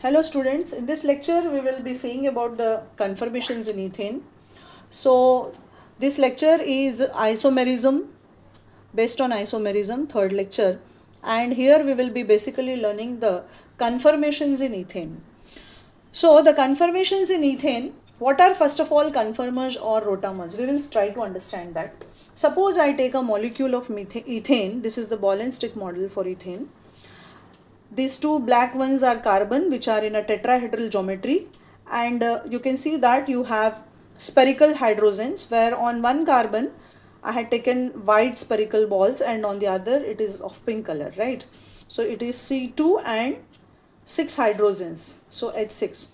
Hello students, in this lecture we will be seeing about the conformations in ethane. So this lecture is isomerism, based on isomerism, third lecture, and here we will be basically learning the conformations in ethane. So the conformations in ethane, what are first of all conformers or rotamers? We will try to understand that. Suppose I take a molecule of ethane, this is the ball and stick model for ethane. These two black ones are carbon, which are in a tetrahedral geometry, and you can see that you have spherical hydrogens, where on one carbon I had taken white spherical balls and on the other it is of pink color, right? So it is C2 and 6 hydrogens, so H6.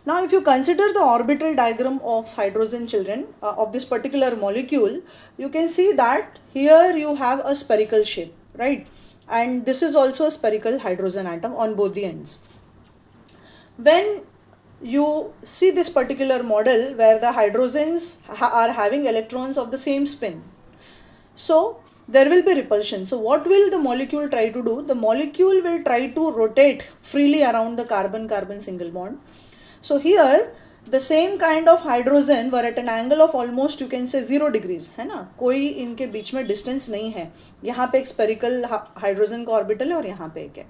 Now if you consider the orbital diagram of hydrogen children of this particular molecule, you can see that here you have a spherical shape, right? And this is also a spherical hydrogen atom on both the ends. When you see this particular model where the hydrogens are having electrons of the same spin, so there will be repulsion. So what will the molecule try to do? The molecule will try to rotate freely around the carbon-carbon single bond. So here the same kind of hydrogen were at an angle of almost you can say 0 degrees, है ना, कोई इनके बीच में distance नहीं है. यहाँ पे एक स्पेरिकल हाइड्रोजन का ऑर्बिटल है और यहाँ पे एक है.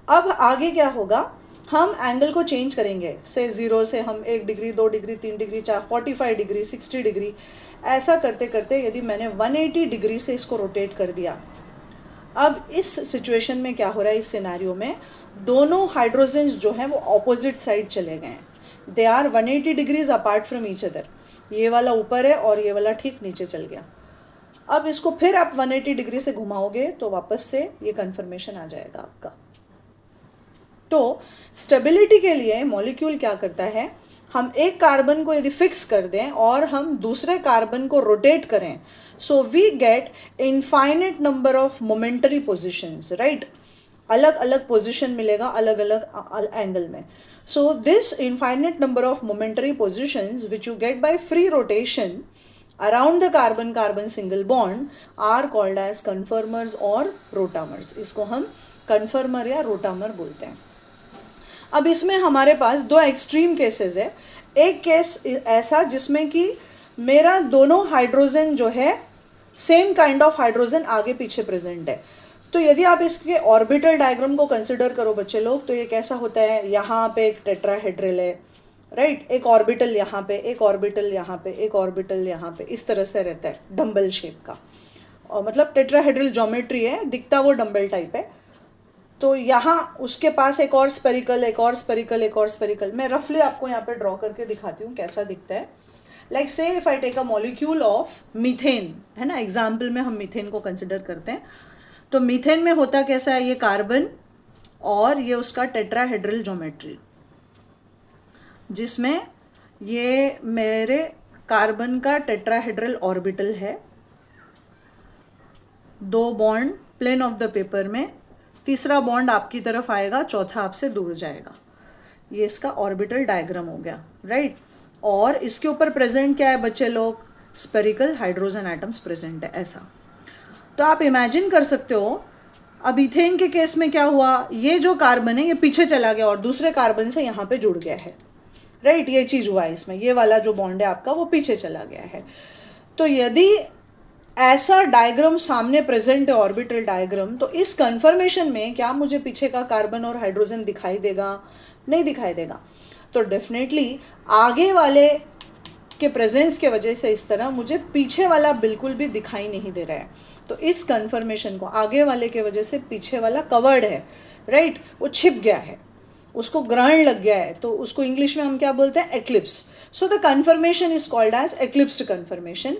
अब आगे क्या होगा, हम एंगल को चेंज करेंगे, से 0 से हम 1 degree 2 degree 3 degree 4 45 degree 60 degree, ऐसा करते करते यदि मैंने 180 डिग्री से इसको रोटेट कर दिया. अब इस सिचुएशन में क्या हो रहा है, इस सिनेरियो में दोनों हाइड्रोजन्स जो हैं वो ऑपोजिट साइड चले गए हैं. They are 180 degrees apart from each other. ये वाला ऊपर है और ये वाला ठीक नीचे चल गया. अब इसको फिर आप 180 डिग्री से घुमाओगे तो वापस से ये कन्फर्मेशन आ जाएगा आपका. तो स्टेबिलिटी के लिए मॉलिक्यूल क्या करता है, हम एक कार्बन को यदि फिक्स कर दें और हम दूसरे कार्बन को रोटेट करें, so we get infinite number of momentary positions, right. अलग अलग पोजिशन मिलेगा अलग अलग एंगल में. So this infinite number of momentary positions which you get by free rotation around the carbon-carbon single bond are called as conformers or rotamers. इसको हम conformer या rotamer बोलते हैं. अब इसमें हमारे पास दो एक्सट्रीम केसेस है. एक केस ऐसा जिसमें कि मेरा दोनों हाइड्रोजन जो है सेम काइंड ऑफ हाइड्रोजन आगे पीछे प्रेजेंट है. तो यदि आप इसके ऑर्बिटल डायग्राम को कंसिडर करो बच्चे लोग, तो ये कैसा होता है, यहाँ पे एक टेट्राहेड्रल है, राइट, एक ऑर्बिटल यहाँ पे, एक ऑर्बिटल यहाँ पे, एक ऑर्बिटल यहाँ पे, इस तरह से रहता है डंबल शेप का. और मतलब टेट्राहेड्रल ज्योमेट्री है, दिखता वो डंबल टाइप है. तो यहाँ उसके पास एक और स्पेरिकल, एक और स्पेरिकल, एक और स्पेरिकल. मैं रफली आपको यहाँ पे ड्रॉ करके दिखाती हूँ कैसा दिखता है. Like say if I take a molecule of methane, है ना, एग्जाम्पल में हम मीथेन को कंसिडर करते हैं. तो मीथेन में होता कैसा है, ये कार्बन और ये उसका टेट्राहेड्रल ज्योमेट्री, जिसमें ये मेरे कार्बन का टेट्राहेड्रल ऑर्बिटल है, 2 bond plane of the paper में, तीसरा बॉन्ड आपकी तरफ आएगा, चौथा आपसे दूर जाएगा. ये इसका ऑर्बिटल डायग्राम हो गया, राइट. और इसके ऊपर प्रेजेंट क्या है बच्चे लोग, स्पेरिकल हाइड्रोजन एटम्स प्रेजेंट है, ऐसा. तो आप इमेजिन कर सकते हो अब इथेन के केस में क्या हुआ, ये जो कार्बन है ये पीछे चला गया और दूसरे कार्बन से यहाँ पे जुड़ गया है, राइट. ये चीज़ हुआ है इसमें, ये वाला जो बॉन्ड है आपका वो पीछे चला गया है. तो यदि ऐसा डायग्राम सामने प्रेजेंट है, ऑर्बिटल डायग्राम, तो इस कन्फर्मेशन में क्या मुझे पीछे का कार्बन और हाइड्रोजन दिखाई देगा, नहीं दिखाई देगा. तो डेफिनेटली आगे वाले के प्रेजेंस के वजह से इस तरह मुझे पीछे वाला बिल्कुल भी दिखाई नहीं दे रहा है. तो इस कन्फर्मेशन को आगे वाले के वजह से पीछे वाला कवर्ड है, राइट, वो छिप गया है, उसको ग्रहण लग गया है. तो उसको इंग्लिश में हम क्या बोलते हैं, eclipse. So the confirmation is called as eclipsed confirmation.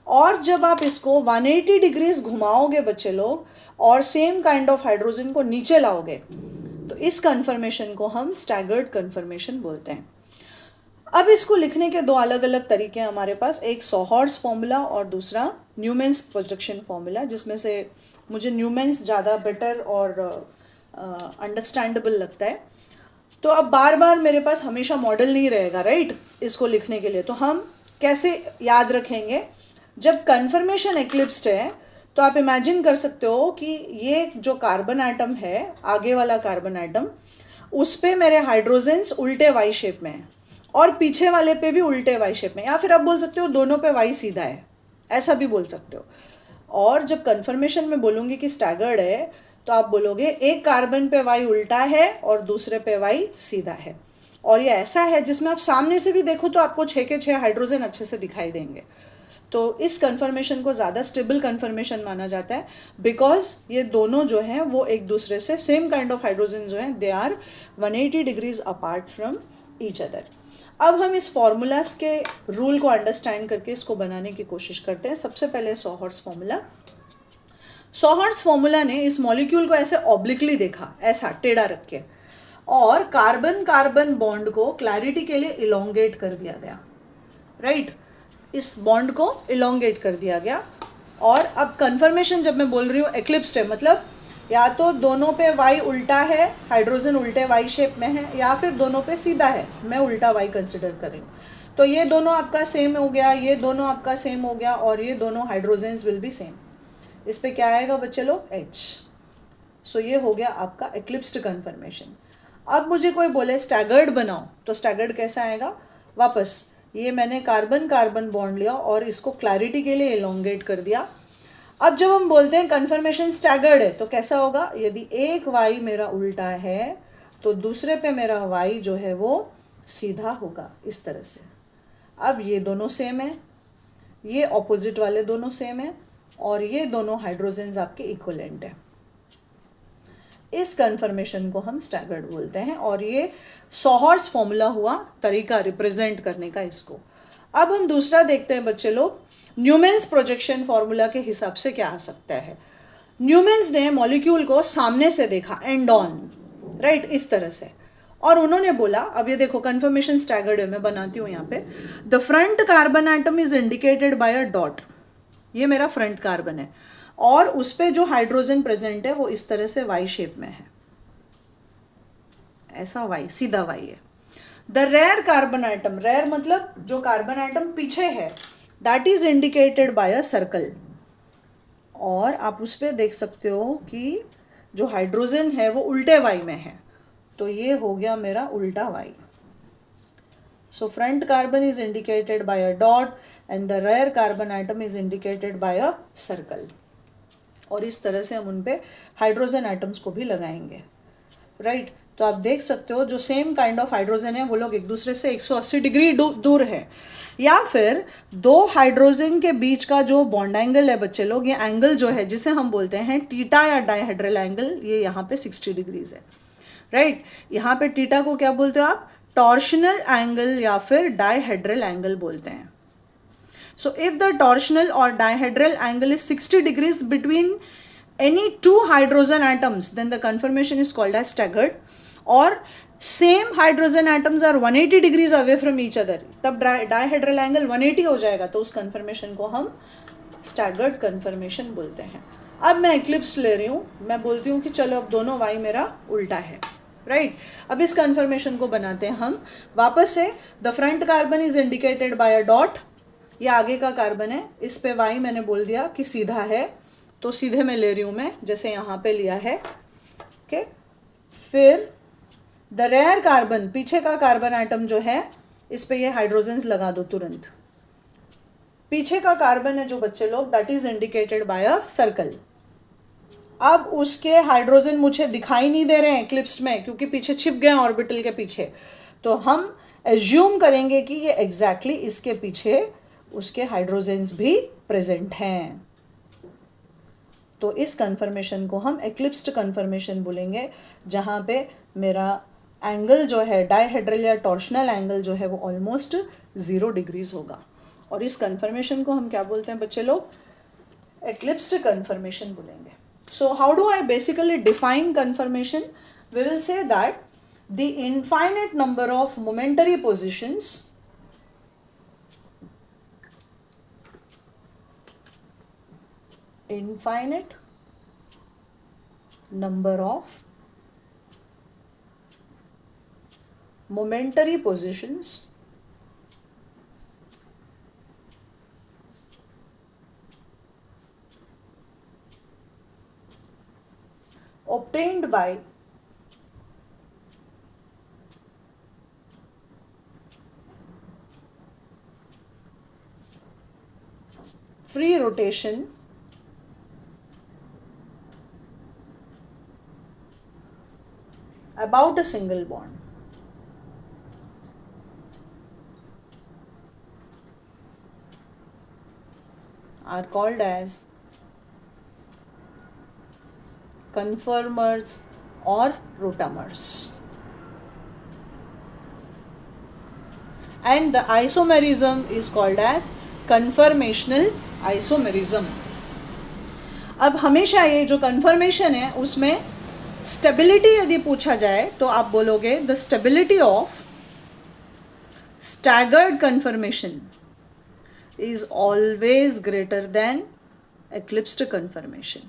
और जब आप इसको 180 डिग्रीज घुमाओगे बच्चे लोग और सेम काइंड ऑफ हाइड्रोजन को नीचे लाओगे, तो इस कन्फर्मेशन को हम स्टैगर्ड कन्फर्मेशन बोलते हैं. अब इसको लिखने के दो अलग अलग तरीके हैं हमारे पास, एक सोहर्स फॉर्मूला और दूसरा न्यूमेंस प्रोजेक्शन फॉर्मूला, जिसमें से मुझे न्यूमेंस ज़्यादा बेटर और अंडरस्टैंडेबल लगता है. तो अब बार बार मेरे पास हमेशा मॉडल नहीं रहेगा, राइट, इसको लिखने के लिए. तो हम कैसे याद रखेंगे, जब कन्फर्मेशन एक्लिप्स्ड है तो आप इमेजिन कर सकते हो कि ये जो कार्बन एटम है, आगे वाला कार्बन एटम, उस पे मेरे हाइड्रोजन्स उल्टे वाई शेप में है और पीछे वाले पे भी उल्टे वाई शेप में, या फिर आप बोल सकते हो दोनों पे वाई सीधा है, ऐसा भी बोल सकते हो। और जब कन्फर्मेशन में बोलूँगी कि स्टैगर्ड है तो आप बोलोगे एक कार्बन पे वाई उल्टा है और दूसरे पे वाई सीधा है। और ये ऐसा है जिसमें आप सामने से भी देखो तो आपको 6 के 6 हाइड्रोजन अच्छे से दिखाई देंगे। तो इस कन्फर्मेशन को ज़्यादा स्टेबल कन्फर्मेशन माना जाता है, बिकॉज ये दोनों जो हैं वो एक दूसरे से सेम काइंड ऑफ हाइड्रोजन जो हैं they are 180 degrees apart from each other. अब हम इस फॉर्मूलाज के रूल को अंडरस्टैंड करके इसको बनाने की कोशिश करते हैं। सबसे पहले सॉहर्ट्स फॉर्मूला। सॉहर्ट्स फॉर्मूला ने इस मॉलिक्यूल को ऐसे ऑब्लिकली देखा, ऐसा टेढ़ा रख के, और कार्बन कार्बन बॉन्ड को क्लैरिटी के लिए इलोंगेट कर दिया गया, राइट इस बॉन्ड को इलोंगेट कर दिया गया। और अब कन्फर्मेशन जब मैं बोल रही हूँ एक्लिप्स्ड है, मतलब या तो दोनों पे वाई उल्टा है, हाइड्रोजन उल्टे वाई शेप में है, या फिर दोनों पे सीधा है, मैं उल्टा वाई कंसिडर कर रही हूँ। तो ये दोनों आपका सेम हो गया, ये दोनों आपका सेम हो गया, और ये दोनों हाइड्रोजन्स विल बी सेम। इस पे क्या आएगा बच्चे लोग, H। सो ये हो गया आपका एक्लिप्स्ड कन्फर्मेशन। अब मुझे कोई बोले स्टैगर्ड बनाओ, तो स्टैगर्ड कैसा आएगा, वापस ये मैंने कार्बन कार्बन बॉन्ड लिया और इसको क्लैरिटी के लिए एलोंगेट कर दिया। अब जब हम बोलते हैं कन्फर्मेशन स्टैगर्ड है तो कैसा होगा, यदि एक वाई मेरा उल्टा है तो दूसरे पे मेरा वाई जो है वो सीधा होगा, इस तरह से। अब ये दोनों सेम है, ये ऑपोजिट वाले दोनों सेम है, और ये दोनों हाइड्रोजन्स आपके इक्वलेंट है। इस कन्फर्मेशन को हम स्टैगर्ड बोलते हैं, और ये सॉहर्ट्स फॉर्मूला हुआ तरीका रिप्रेजेंट करने का इसको। अब हम दूसरा देखते हैं बच्चे लोग, न्यूमेन्स प्रोजेक्शन फॉर्मूला के हिसाब से क्या आ सकता है। न्यूमेन्स ने मॉलिक्यूल को सामने से देखा, एंड ऑन, राइट इस तरह से, और उन्होंने बोला, अब ये देखो कन्फर्मेशन स्टैगर्ड है, मैं बनाती हूँ यहाँ पे, the front carbon atom is indicated by a dot, ये मेरा फ्रंट कार्बन है, और उस पे जो हाइड्रोजन प्रेजेंट है वो इस तरह से वाई शेप में है, ऐसा वाई, सीधा वाई है। The rear carbon atom, rear मतलब जो कार्बन आइटम पीछे है, that is indicated by a circle, और आप उस पर देख सकते हो कि जो हाइड्रोजन है वो उल्टे वाई में है, तो ये हो गया मेरा उल्टा Y. So front carbon is indicated by a dot and the rear carbon atom is indicated by a circle. और इस तरह से हम उन पे हाइड्रोजन आइटम्स को भी लगाएंगे, राइट तो आप देख सकते हो जो सेम काइंड ऑफ हाइड्रोजन है वो लोग एक दूसरे से 180 डिग्री दूर है, या फिर दो हाइड्रोजन के बीच का जो बॉन्ड एंगल है बच्चे लोग, ये एंगल जो है जिसे हम बोलते हैं टीटा या डाइहेड्रल एंगल, ये यहाँ पे 60 डिग्रीज है, राइट यहाँ पे टीटा को क्या बोलते हो आप, टॉर्शनल एंगल या फिर डाइहेड्रल एंगल बोलते हैं। So if the torsional or dihedral angle is 60 degrees between any two hydrogen atoms, then the conformation is called as staggered. Or same hydrogen atoms are 180 degrees away from each other, तब dihedral angle 180 हो जाएगा, तो उस conformation को हम staggered conformation बोलते हैं। अब मैं eclipsed ले रही हूँ, मैं बोलती हूँ कि चलो अब दोनों y मेरा उल्टा है, राइट अब इस कन्फर्मेशन को बनाते हैं हम वापस से। The front carbon is indicated by a dot, ये आगे का कार्बन है, इस पे वाई मैंने बोल दिया कि सीधा है, तो सीधे में ले रही हूँ मैं, जैसे यहाँ पे लिया है, ओके। फिर द रेयर कार्बन, पीछे का कार्बन आइटम जो है, इस पे ये हाइड्रोजन्स लगा दो तुरंत। पीछे का कार्बन है जो बच्चे लोग, that is indicated by a circle. अब उसके हाइड्रोजन मुझे दिखाई नहीं दे रहे हैं क्लिप्स में, क्योंकि पीछे छिप गए ऑर्बिटल के पीछे, तो हम एज्यूम करेंगे कि ये एग्जैक्टली इसके पीछे उसके हाइड्रोजन्स भी प्रेजेंट हैं। तो इस कन्फर्मेशन को हम एक्लिप्स्ड कन्फर्मेशन बोलेंगे, जहाँ पे मेरा एंगल जो है डाइहेड्रल या टॉर्शनल एंगल जो है वो ऑलमोस्ट 0 डिग्रीज होगा। और इस कन्फर्मेशन को हम क्या बोलते हैं बच्चे लोग, एक्लिप्स्ड कन्फर्मेशन बोलेंगे। So how do I basically define conformation, we will say that the infinite number of momentary positions infinite number of momentary positions obtained by free rotation about a single bond. Are called as conformers or rotamers. And the isomerism is called as conformational isomerism. अब हमेशा ये जो conformation है उसमें stability यदि पूछा जाए तो आप बोलोगे the stability of staggered conformation is always greater than eclipsed conformation.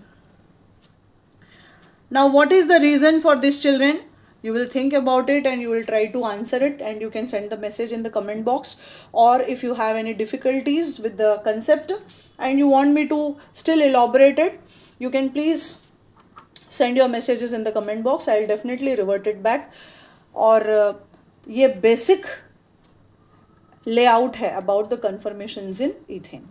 Now what is the reason for this, children? You will think about it and you will try to answer it, and you can send the message in the comment box, or if you have any difficulties with the concept and you want me to still elaborate it, you can please send your messages in the comment box. I will definitely revert it back. और ये basic layout है about the conformations in ethane.